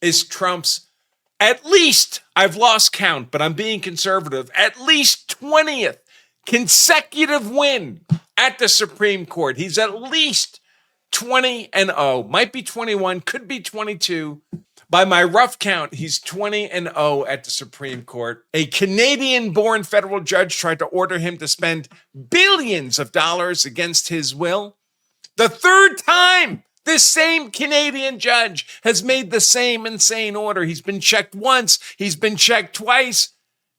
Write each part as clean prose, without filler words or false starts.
is Trump's at least, I've lost count, but I'm being conservative, at least 20th consecutive win at the Supreme Court. He's at least 20-0, might be 21, could be 22. By my rough count, he's 20-0 at the Supreme Court. A Canadian-born federal judge tried to order him to spend billions of dollars against his will. The third time this same Canadian judge has made the same insane order. He's been checked once. He's been checked twice.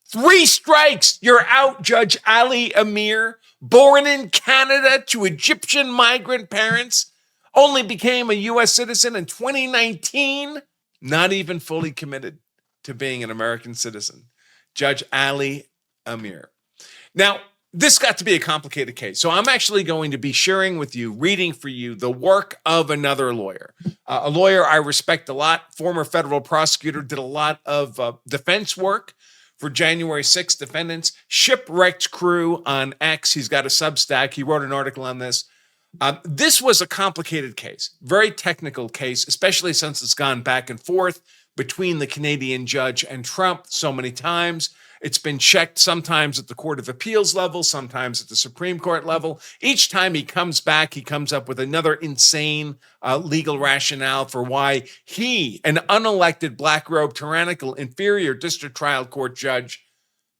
3 strikes. You're out, Judge Ali Amir, born in Canada to Egyptian migrant parents, only became a U.S. citizen in 2019, not even fully committed to being an American citizen. Judge Ali Amir. Now, this got to be a complicated case. So I'm actually going to be sharing with you, reading for you, the work of another lawyer. A lawyer I respect a lot, former federal prosecutor, did a lot of defense work for January 6th defendants. Shipwrecked Crew on X. He's got a Substack. He wrote an article on this. This was a complicated case, very technical case, especially since it's gone back and forth between the Canadian judge and Trump so many times. It's been checked sometimes at the Court of Appeals level, sometimes at the Supreme Court level. Each time he comes back, he comes up with another insane legal rationale for why he, an unelected black-robed tyrannical inferior district trial court judge,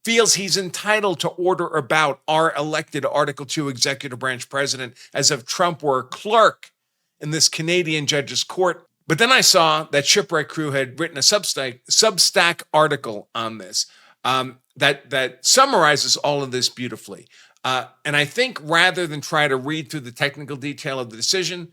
feels he's entitled to order about our elected Article 2 executive branch president as if Trump were a clerk in this Canadian judge's court. But then I saw that Shipwreck Crew had written a Substack article on this. That summarizes all of this beautifully. And I think rather than try to read through the technical detail of the decision,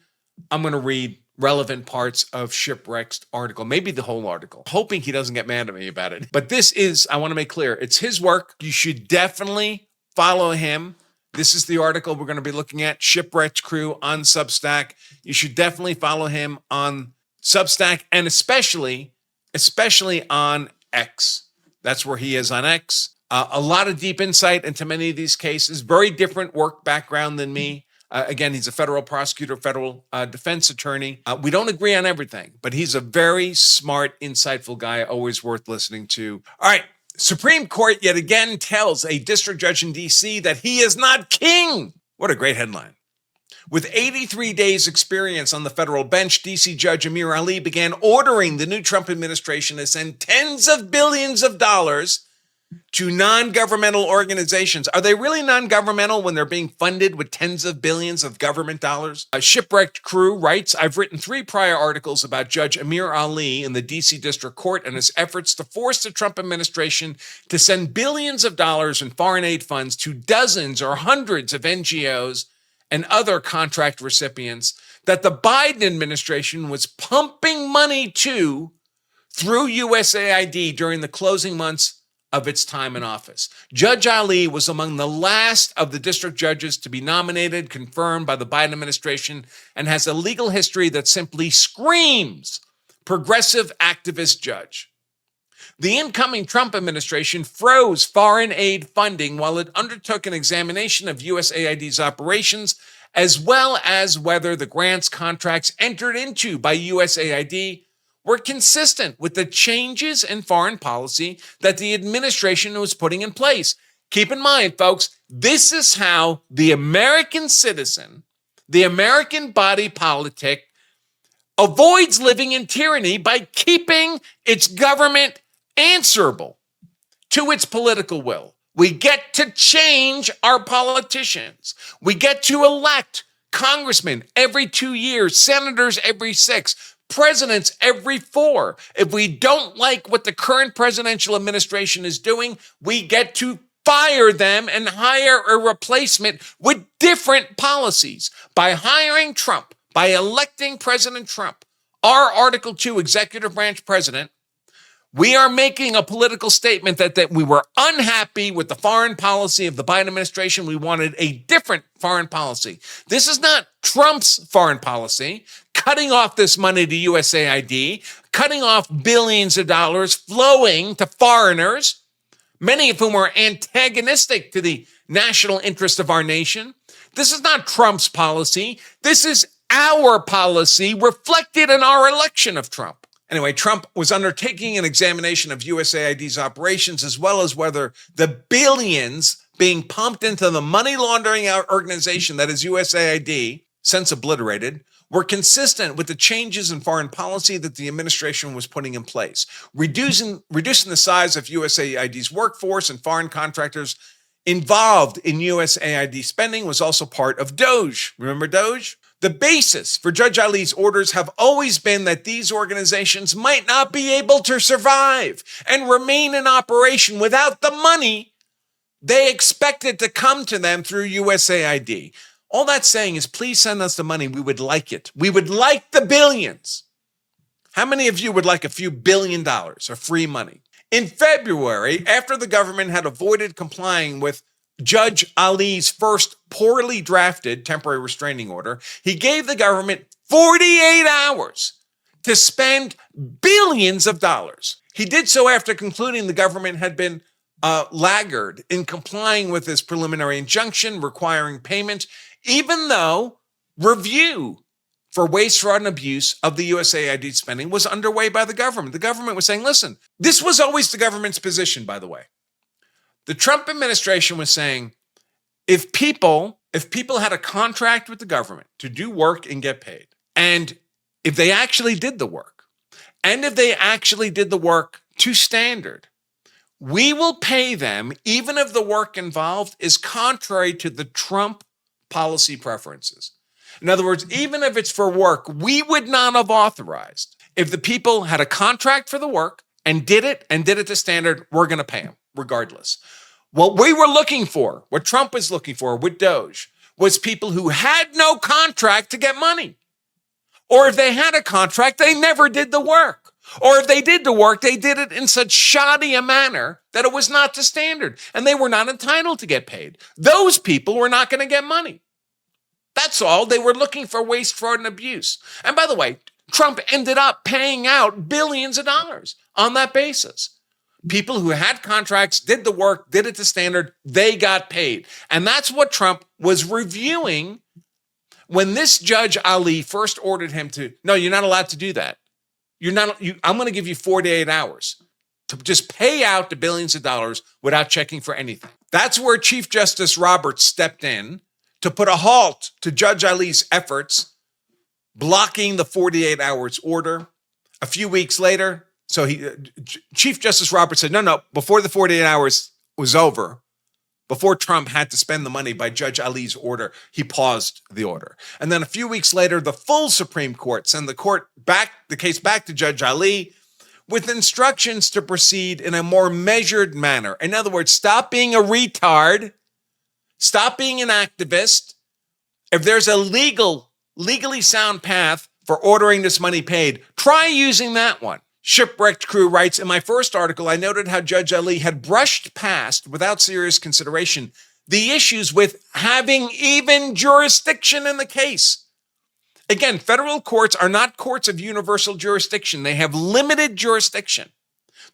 I'm going to read relevant parts of Shipwreck's article, maybe the whole article, hoping he doesn't get mad at me about it. But this is, I want to make clear, it's his work. You should definitely follow him. This is the article we're going to be looking at, Shipwrecked Crew on Substack. You should definitely follow him on Substack and especially on X. That's where he is on X. A lot of deep insight into many of these cases. Very different work background than me. Again, he's a federal prosecutor, federal defense attorney. We don't agree on everything, but he's a very smart, insightful guy, always worth listening to. All right, Supreme Court yet again tells a district judge in D.C. that he is not king. What a great headline. With 83 days experience on the federal bench, D.C. Judge Amir Ali began ordering the new Trump administration to send tens of billions of dollars to non-governmental organizations. Are they really non-governmental when they're being funded with tens of billions of government dollars? A Shipwrecked Crew writes, I've written 3 prior articles about Judge Amir Ali in the D.C. District Court and his efforts to force the Trump administration to send billions of dollars in foreign aid funds to dozens or hundreds of NGOs and other contract recipients that the Biden administration was pumping money to through USAID during the closing months of its time in office. Judge Ali was among the last of the district judges to be nominated, confirmed by the Biden administration, and has a legal history that simply screams progressive activist judge. The incoming Trump administration froze foreign aid funding while it undertook an examination of USAID's operations, as well as whether the grants contracts entered into by USAID were consistent with the changes in foreign policy that the administration was putting in place. Keep in mind, folks, this is how the American citizen, the American body politic, avoids living in tyranny by keeping its government answerable to its political will. We get to change our politicians. We get to elect congressmen every 2 years, senators every 6, presidents every 4. If we don't like what the current presidential administration is doing, we get to fire them and hire a replacement with different policies. By hiring Trump, by electing President Trump, our Article 2 executive branch president, we are making a political statement that we were unhappy with the foreign policy of the Biden administration. We wanted a different foreign policy. This is not Trump's foreign policy, cutting off this money to USAID, cutting off billions of dollars flowing to foreigners, many of whom are antagonistic to the national interest of our nation. This is not Trump's policy. This is our policy reflected in our election of Trump. Anyway, Trump was undertaking an examination of USAID's operations, as well as whether the billions being pumped into the money laundering organization that is USAID, since obliterated, were consistent with the changes in foreign policy that the administration was putting in place. Reducing the size of USAID's workforce and foreign contractors involved in USAID spending was also part of DOGE. Remember DOGE? The basis for Judge Ali's orders have always been that these organizations might not be able to survive and remain in operation without the money they expected to come to them through USAID. All that's saying is, please send us the money. We would like it. We would like the billions. How many of you would like a few $1 billion of free money? In February, after the government had avoided complying with Judge Ali's first poorly drafted temporary restraining order, he gave the government 48 hours to spend billions of dollars. He did so after concluding the government had been laggard in complying with his preliminary injunction requiring payment, even though review for waste, fraud, and abuse of the USAID spending was underway by the government. The government was saying, listen, this was always the government's position, by the way. The Trump administration was saying, if people had a contract with the government to do work and get paid, and if they actually did the work, and if they actually did the work to standard, we will pay them even if the work involved is contrary to the Trump policy preferences. In other words, even if it's for work we would not have authorized, if the people had a contract for the work and did it to standard, we're going to pay them regardless. What we were looking for, what Trump was looking for with DOGE, was people who had no contract to get money. Or if they had a contract, they never did the work. Or if they did the work, they did it in such shoddy a manner that it was not to standard, and they were not entitled to get paid. Those people were not going to get money. That's all. They were looking for waste, fraud, and abuse. And by the way, Trump ended up paying out billions of dollars on that basis. People who had contracts, did the work, did it to standard, they got paid. And that's what Trump was reviewing when this Judge Ali first ordered him to, no, you're not allowed to do that. I'm going to give you 48 hours to just pay out the billions of dollars without checking for anything. That's where Chief Justice Roberts stepped in to put a halt to Judge Ali's efforts, blocking the 48 hours order. A few weeks later, Chief Justice Roberts said, no, before the 48 hours was over, before Trump had to spend the money by Judge Ali's order, he paused the order. And then a few weeks later, the full Supreme Court sent the case back to Judge Ali with instructions to proceed in a more measured manner. In other words, stop being a retard, stop being an activist. If there's a legally sound path for ordering this money paid, try using that one. Shipwrecked Crew writes, in my first article, I noted how Judge Ali had brushed past, without serious consideration, the issues with having even jurisdiction in the case. Again, federal courts are not courts of universal jurisdiction. They have limited jurisdiction.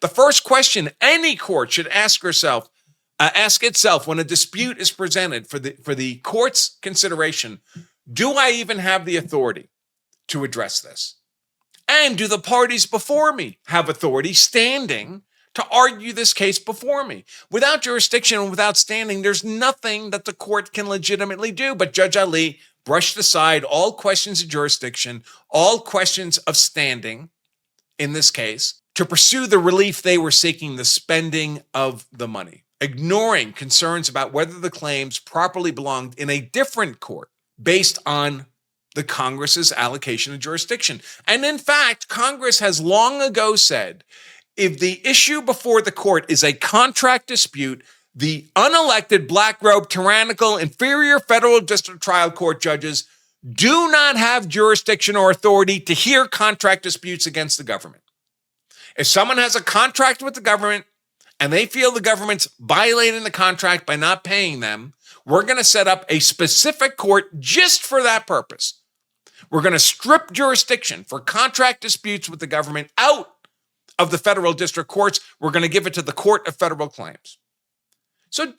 The first question any court should ask itself when a dispute is presented for the court's consideration, do I even have the authority to address this? And do the parties before me have authority standing to argue this case before me? Without jurisdiction and without standing, there's nothing that the court can legitimately do. But Judge Ali brushed aside all questions of jurisdiction, all questions of standing in this case, to pursue the relief they were seeking, the spending of the money, ignoring concerns about whether the claims properly belonged in a different court based on the Congress's allocation of jurisdiction. And in fact, Congress has long ago said, if the issue before the court is a contract dispute, the unelected, black-robed, tyrannical, inferior federal district trial court judges do not have jurisdiction or authority to hear contract disputes against the government. If someone has a contract with the government and they feel the government's violating the contract by not paying them, we're going to set up a specific court just for that purpose. We're going to strip jurisdiction for contract disputes with the government out of the federal district courts. We're going to give it to the Court of Federal Claims. So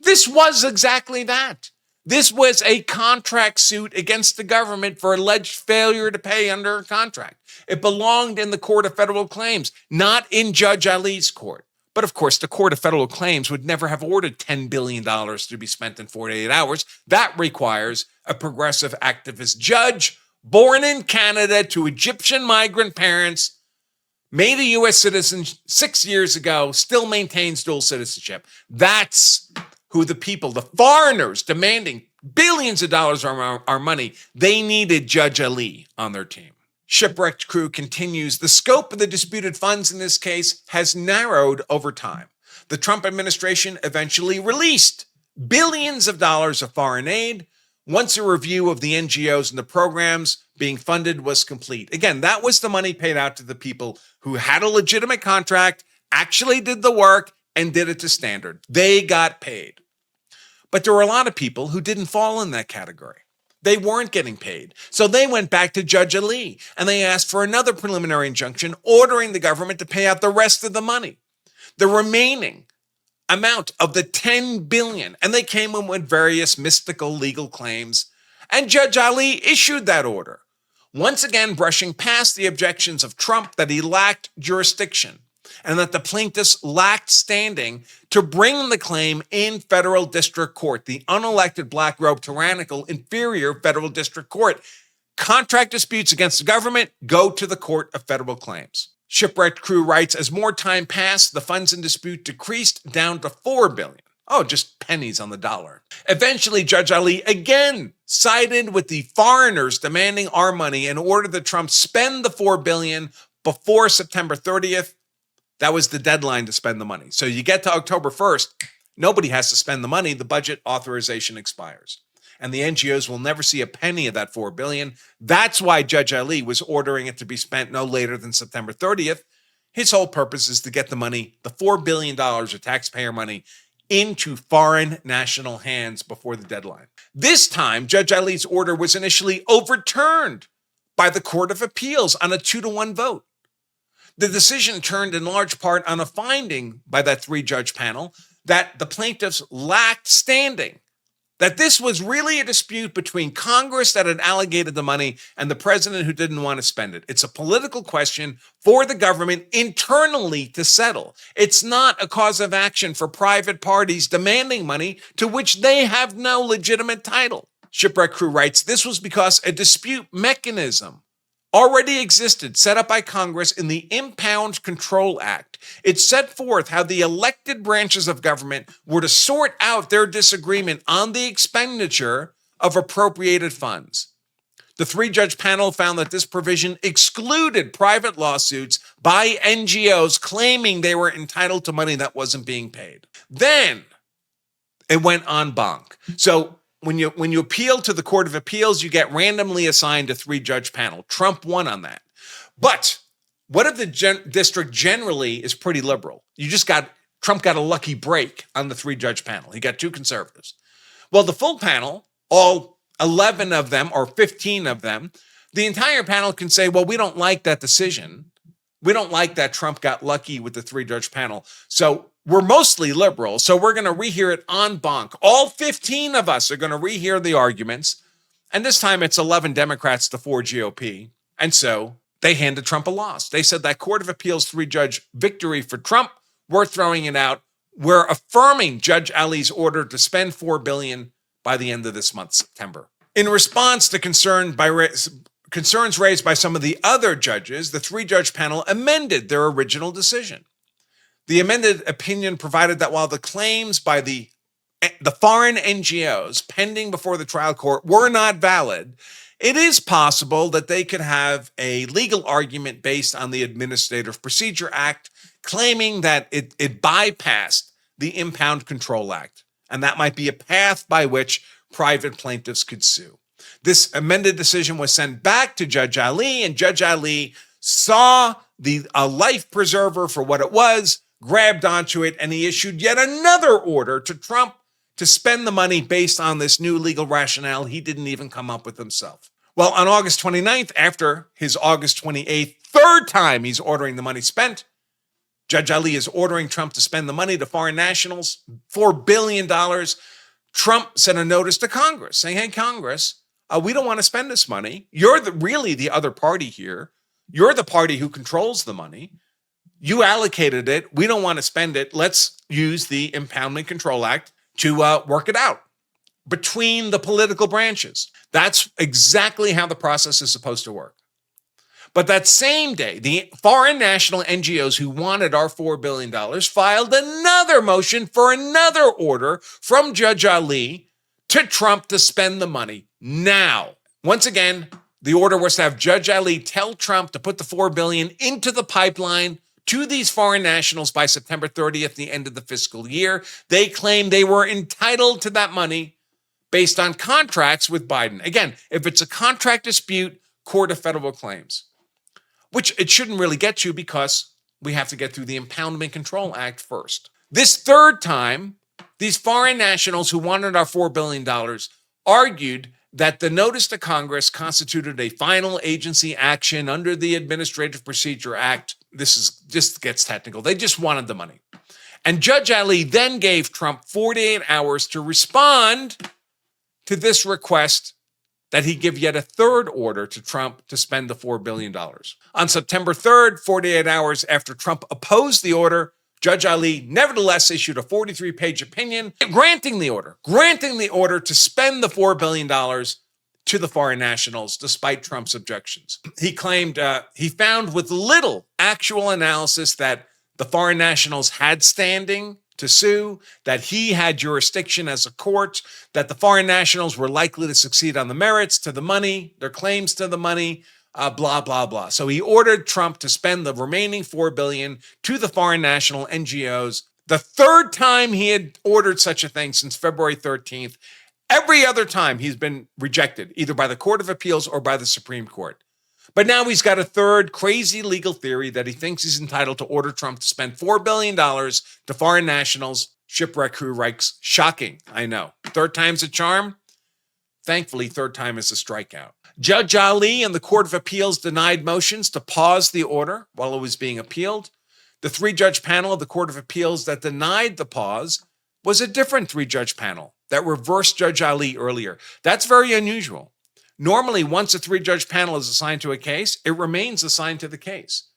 this was exactly that. This was a contract suit against the government for alleged failure to pay under a contract. It belonged in the Court of Federal Claims, not in Judge Ali's court. But of course, the Court of Federal Claims would never have ordered $10 billion to be spent in 48 hours. That requires a progressive activist judge born in Canada to Egyptian migrant parents, made a U.S. citizen 6 years ago, still maintains dual citizenship. That's who the people, the foreigners demanding billions of dollars of our money, they needed Judge Ali on their team. Shipwrecked Crew continues. The scope of the disputed funds in this case has narrowed over time. The Trump administration eventually released billions of dollars of foreign aid once a review of the NGOs and the programs being funded was complete. Again, that was the money paid out to the people who had a legitimate contract, actually did the work, and did it to standard. They got paid. But there were a lot of people who didn't fall in that category. They weren't getting paid. So they went back to Judge Ali and they asked for another preliminary injunction ordering the government to pay out the rest of the money, the remaining amount of the $10 billion. And they came in with various mystical legal claims. And Judge Ali issued that order, once again brushing past the objections of Trump that he lacked jurisdiction and that the plaintiffs lacked standing to bring the claim in federal district court, the unelected black robe tyrannical inferior federal district court. Contract disputes against the government go to the Court of Federal Claims. Shipwrecked Crew writes, as more time passed, the funds in dispute decreased down to $4 billion. Oh, just pennies on the dollar. Eventually, Judge Ali again sided with the foreigners demanding our money and ordered that Trump spend the $4 billion before September 30th. That was the deadline to spend the money. So you get to October 1st, nobody has to spend the money. The budget authorization expires. And the NGOs will never see a penny of that $4 billion. That's why Judge Ali was ordering it to be spent no later than September 30th. His whole purpose is to get the money, the $4 billion of taxpayer money, into foreign national hands before the deadline. This time, Judge Ali's order was initially overturned by the Court of Appeals on a 2-1 vote. The decision turned in large part on a finding by that 3-judge panel that the plaintiffs lacked standing, that this was really a dispute between Congress that had allocated the money and the president who didn't want to spend it. It's a political question for the government internally to settle. It's not a cause of action for private parties demanding money to which they have no legitimate title. Shipwreck Crew writes, this was because a dispute mechanism already existed, set up by Congress in the Impound Control Act. It set forth how the elected branches of government were to sort out their disagreement on the expenditure of appropriated funds. The 3-judge panel found that this provision excluded private lawsuits by NGOs claiming they were entitled to money that wasn't being paid. Then it went en banc. So when you appeal to the Court of Appeals, you get randomly assigned a 3-judge panel. Trump won on that. But what if the district generally is pretty liberal? Trump got a lucky break on the 3-judge panel. He got 2 conservatives. Well, the full panel, all 11 of them or 15 of them, the entire panel can say, well, we don't like that decision. We don't like that Trump got lucky with the 3-judge panel. So we're mostly liberal, so we're going to rehear it en banc. All 15 of us are going to rehear the arguments. And this time it's 11 Democrats to 4 GOP. And so they handed Trump a loss. They said that Court of Appeals 3-judge victory for Trump, we're throwing it out. We're affirming Judge Ali's order to spend $4 billion by the end of this month, September. In response to concerns raised by some of the other judges, the 3-judge panel amended their original decision. The amended opinion provided that while the claims by the foreign NGOs pending before the trial court were not valid, it is possible that they could have a legal argument based on the Administrative Procedure Act, claiming that it bypassed the Impound Control Act, and that might be a path by which private plaintiffs could sue. This amended decision was sent back to Judge Ali, and Judge Ali saw a life preserver for what it was, grabbed onto it, and he issued yet another order to Trump to spend the money based on this new legal rationale he didn't even come up with himself. Well, on August 29th, after his August 28th, 3rd time he's ordering the money spent, Judge Ali is ordering Trump to spend the money to foreign nationals, $4 billion. Trump sent a notice to Congress saying, hey, Congress, we don't want to spend this money. You're really the other party here. You're the party who controls the money. You allocated it. We don't want to spend it. Let's use the Impoundment Control Act to work it out between the political branches. That's exactly how the process is supposed to work. But that same day, the foreign national NGOs who wanted our $4 billion filed another motion for another order from Judge Ali to Trump to spend the money now. Once again, the order was to have Judge Ali tell Trump to put the $4 billion into the pipeline to these foreign nationals by September 30th, the end of the fiscal year. They claimed they were entitled to that money based on contracts with Biden. Again, if it's a contract dispute, Court of Federal Claims, which it shouldn't really get to because we have to get through the Impoundment Control Act first. This third time, these foreign nationals who wanted our $4 billion argued that the notice to Congress constituted a final agency action under the Administrative Procedure Act. This just gets technical. They just wanted the money. And Judge Ali then gave Trump 48 hours to respond to this request that he give yet a third order to Trump to spend the $4 billion. On September 3rd, 48 hours after Trump opposed the order, Judge Ali nevertheless issued a 43-page opinion granting the order to spend the $4 billion to the foreign nationals despite Trump's objections. He claimed he found with little actual analysis that the foreign nationals had standing to sue, that he had jurisdiction as a court, that the foreign nationals were likely to succeed on the merits, to the money, their claims to the money, blah, blah, blah. So he ordered Trump to spend the remaining $4 billion to the foreign national NGOs. The third time he had ordered such a thing since February 13th. Every other time he's been rejected, either by the Court of Appeals or by the Supreme Court. But now he's got a third crazy legal theory that he thinks he's entitled to order Trump to spend $4 billion to foreign nationals, shipwreck crew rights. Shocking, I know. Third time's a charm. Thankfully, third time is a strikeout. Judge Ali and the Court of Appeals denied motions to pause the order while it was being appealed. The three-judge panel of the Court of Appeals that denied the pause was a different three-judge panel that reversed Judge Ali earlier. That's very unusual. Normally, once a three-judge panel is assigned to a case, it remains assigned to the case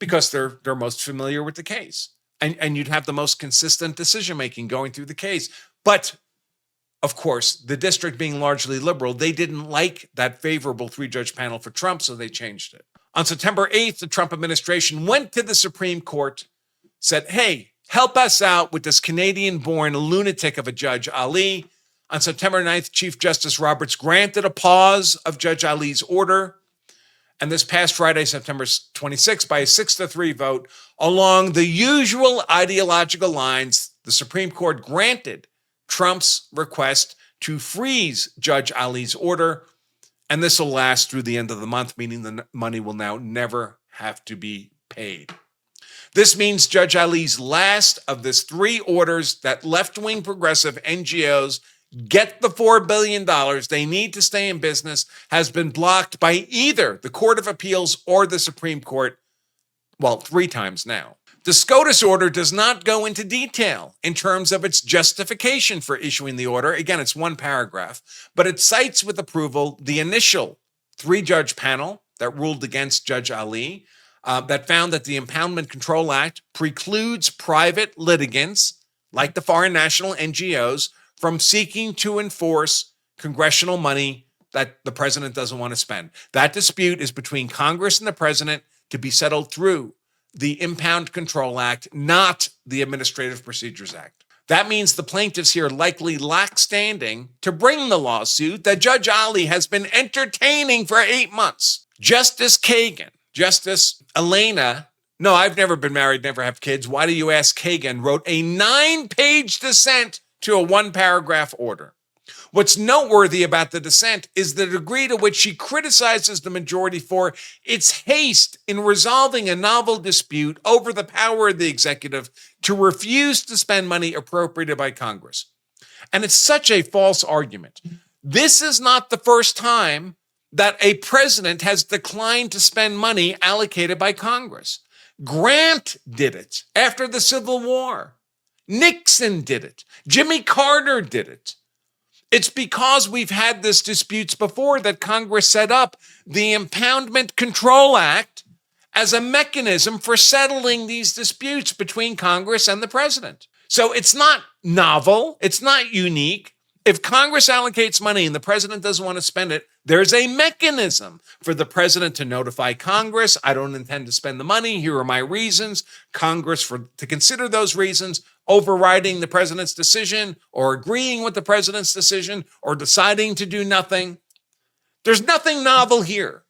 because they're most familiar with the case. And you'd have the most consistent decision-making going through the case. But, of course, the district being largely liberal, they didn't like that favorable three-judge panel for Trump, so they changed it. On September 8th, the Trump administration went to the Supreme Court, said, hey, help us out with this Canadian-born lunatic of a Judge Ali. On September 9th, Chief Justice Roberts granted a pause of Judge Ali's order. And this past Friday, September 26th, by a 6-3 vote, along the usual ideological lines, the Supreme Court granted Trump's request to freeze Judge Ali's order. And this will last through the end of the month, meaning the money will now never have to be paid. This means Judge Ali's last of this three orders that left-wing progressive NGOs get the $4 billion they need to stay in business has been blocked by either the Court of Appeals or the Supreme Court, well, 3 times now. The SCOTUS order does not go into detail in terms of its justification for issuing the order. Again, it's one paragraph, but it cites with approval the initial 3-judge panel that ruled against Judge Ali, that found that the Impoundment Control Act precludes private litigants, like the foreign national NGOs, from seeking to enforce congressional money that the president doesn't want to spend. That dispute is between Congress and the president to be settled through the Impound Control Act, not the Administrative Procedures Act. That means the plaintiffs here likely lack standing to bring the lawsuit that Judge Ali has been entertaining for 8 months. Justice Kagan, Justice Elena, no, I've never been married, never have kids. Why do you ask Kagan? Wrote a 9-page dissent to a 1-paragraph order. What's noteworthy about the dissent is the degree to which she criticizes the majority for its haste in resolving a novel dispute over the power of the executive to refuse to spend money appropriated by Congress. And it's such a false argument. This is not the first time that a president has declined to spend money allocated by Congress. Grant did it after the Civil War. Nixon did it. Jimmy Carter did it. It's because we've had this disputes before that Congress set up the Impoundment Control Act as a mechanism for settling these disputes between Congress and the president. So it's not novel. It's not unique. If Congress allocates money and the president doesn't want to spend it, there's a mechanism for the president to notify Congress. I don't intend to spend the money. Here are my reasons. Congress to consider those reasons, overriding the president's decision or agreeing with the president's decision or deciding to do nothing. There's nothing novel here.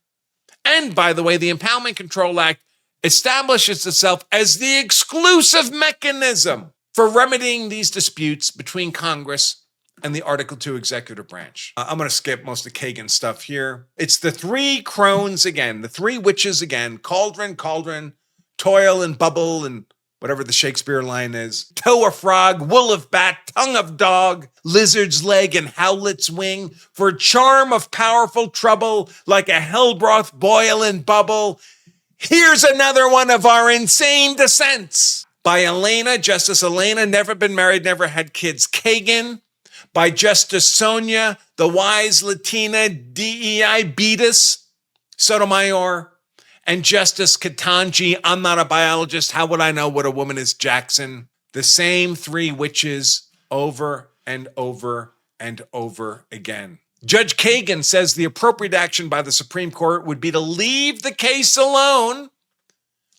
And by the way, the Impoundment Control Act establishes itself as the exclusive mechanism for remedying these disputes between Congress and the Article 2 executive branch. I'm going to skip most of Kagan's stuff here. It's the three crones again, the three witches again, cauldron, toil and bubble, and whatever the Shakespeare line is, toe of frog, wool of bat, tongue of dog, lizard's leg, and howlet's wing, for charm of powerful trouble, like a hell broth boil and bubble. Here's another one of our insane dissents. By Elena, Justice Elena, never been married, never had kids, Kagan. By Justice Sonia, the wise Latina DEI Beatus, Sotomayor. And Justice Ketanji, I'm not a biologist, how would I know what a woman is, Jackson? The same three witches over and over and over again. Judge Kagan says the appropriate action by the Supreme Court would be to leave the case alone,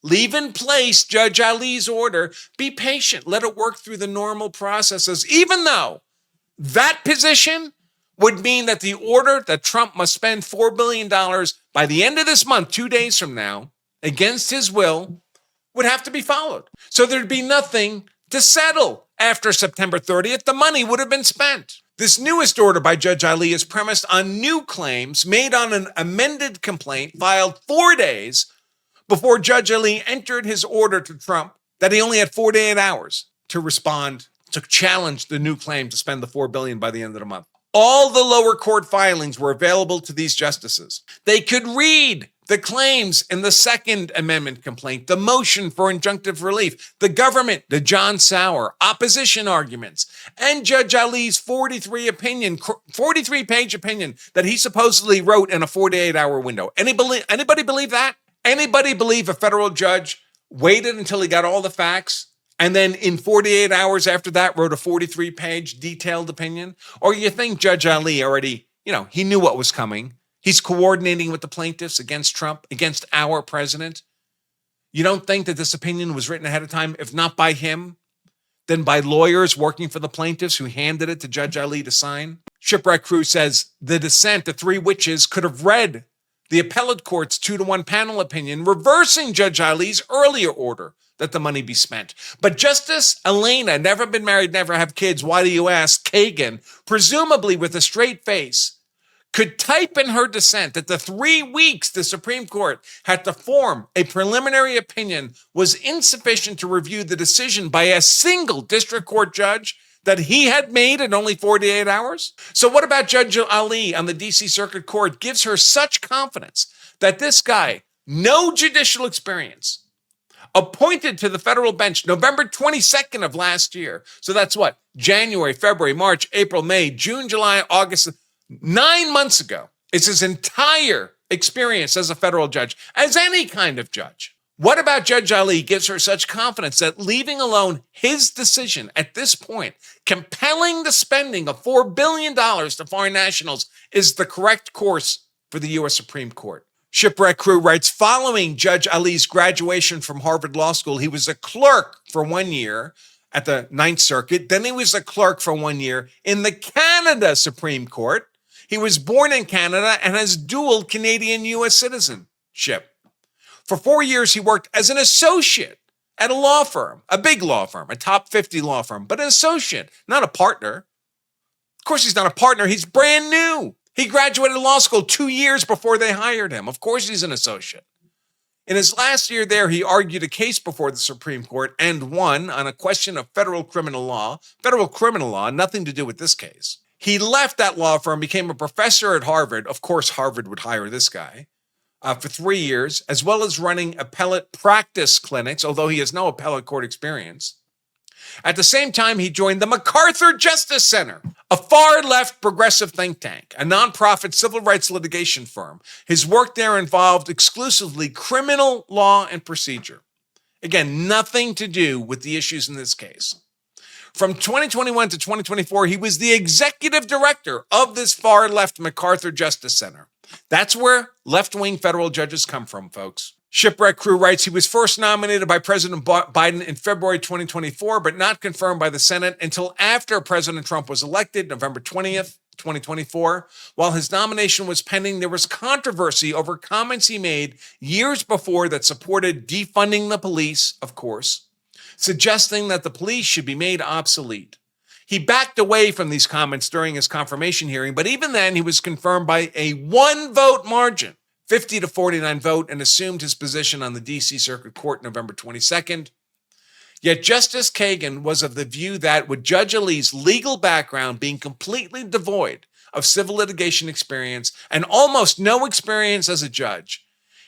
leave in place Judge Ali's order, be patient, let it work through the normal processes, even though that position would mean that the order that Trump must spend $4 billion by the end of this month, 2 days from now, against his will, would have to be followed. So there'd be nothing to settle after September 30th. The money would have been spent. This newest order by Judge Ali is premised on new claims made on an amended complaint filed 4 days before Judge Ali entered his order to Trump that he only had 48 hours to respond, to challenge the new claim to spend the $4 billion by the end of the month. All the lower court filings were available to these justices. They could read the claims in the Second Amendment complaint, the motion for injunctive relief, the government, the John Sauer, opposition arguments, and Judge Ali's 43-page opinion that he supposedly wrote in a 48-hour window. Anybody believe that? Anybody believe a federal judge waited until he got all the facts and then in 48 hours after that wrote a 43-page detailed opinion? Or you think Judge Ali already, he knew what was coming. He's coordinating with the plaintiffs against Trump, against our president. You don't think that this opinion was written ahead of time, if not by him, then by lawyers working for the plaintiffs who handed it to Judge Ali to sign? Shipwreck Crew says the dissent, the three witches, could have read the appellate court's 2-1 panel opinion reversing Judge Ali's earlier order that the money be spent. But Justice Elena, never been married, never have kids, why do you ask, Kagan, presumably with a straight face, could type in her dissent that the 3 weeks the Supreme Court had to form a preliminary opinion was insufficient to review the decision by a single district court judge that he had made in only 48 hours? So what about Judge Ali on the D.C. Circuit Court gives her such confidence that this guy, no judicial experience, appointed to the federal bench November 22nd of last year. So that's what? January, February, March, April, May, June, July, August, 9 months ago. It's his entire experience as a federal judge, as any kind of judge. What about Judge Ali gives her such confidence that leaving alone his decision at this point, compelling the spending of $4 billion to foreign nationals, is the correct course for the U.S. Supreme Court? Shipwreck Crew writes, following Judge Ali's graduation from Harvard Law School, he was a clerk for 1 year at the Ninth Circuit. Then he was a clerk for 1 year in the Canada Supreme Court. He was born in Canada and has dual Canadian-U.S. citizenship. For 4 years, he worked as an associate at a law firm, a big law firm, a top 50 law firm, but an associate, not a partner. Of course, he's not a partner. He's brand new. He graduated law school 2 years before they hired him. Of course, he's an associate. In his last year there, he argued a case before the Supreme Court and won on a question of federal criminal law, nothing to do with this case. He left that law firm, became a professor at Harvard. Of course, Harvard would hire this guy for 3 years, as well as running appellate practice clinics, although he has no appellate court experience. At the same time, he joined the MacArthur Justice Center, a far-left progressive think tank, a nonprofit civil rights litigation firm. His work there involved exclusively criminal law and procedure. Again, nothing to do with the issues in this case. From 2021 to 2024, he was the executive director of this far-left MacArthur Justice Center. That's where left-wing federal judges come from, folks. Shipwreck Crew writes he was first nominated by President Biden in February 2024, but not confirmed by the Senate until after President Trump was elected, November 20th, 2024. While his nomination was pending, there was controversy over comments he made years before that supported defunding the police, of course, suggesting that the police should be made obsolete. He backed away from these comments during his confirmation hearing, but even then he was confirmed by a one-vote margin, 50 to 49 vote, and assumed his position on the D.C. Circuit Court November 22nd. Yet Justice Kagan was of the view that with Judge Ali's legal background being completely devoid of civil litigation experience and almost no experience as a judge,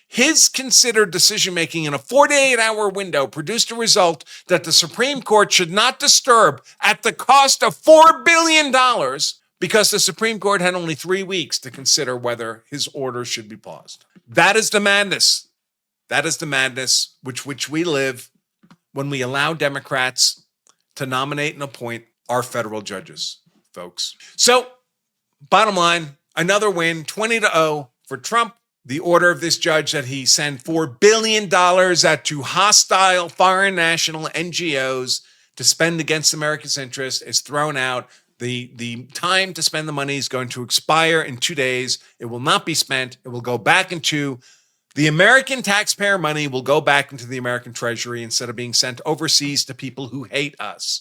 his considered decision-making in a 48-hour window produced a result that the Supreme Court should not disturb at the cost of $4 billion because the Supreme Court had only 3 weeks to consider whether his order should be paused. That is the madness. That is the madness which we live when we allow Democrats to nominate and appoint our federal judges, folks. So, bottom line, another win, 20-0 for Trump. The order of this judge that he send $4 billion out to hostile foreign national NGOs to spend against America's interest is thrown out. The time to spend the money is going to expire in 2 days. It will not be spent. It will go back into the American taxpayer money will go back into the American Treasury instead of being sent overseas to people who hate us.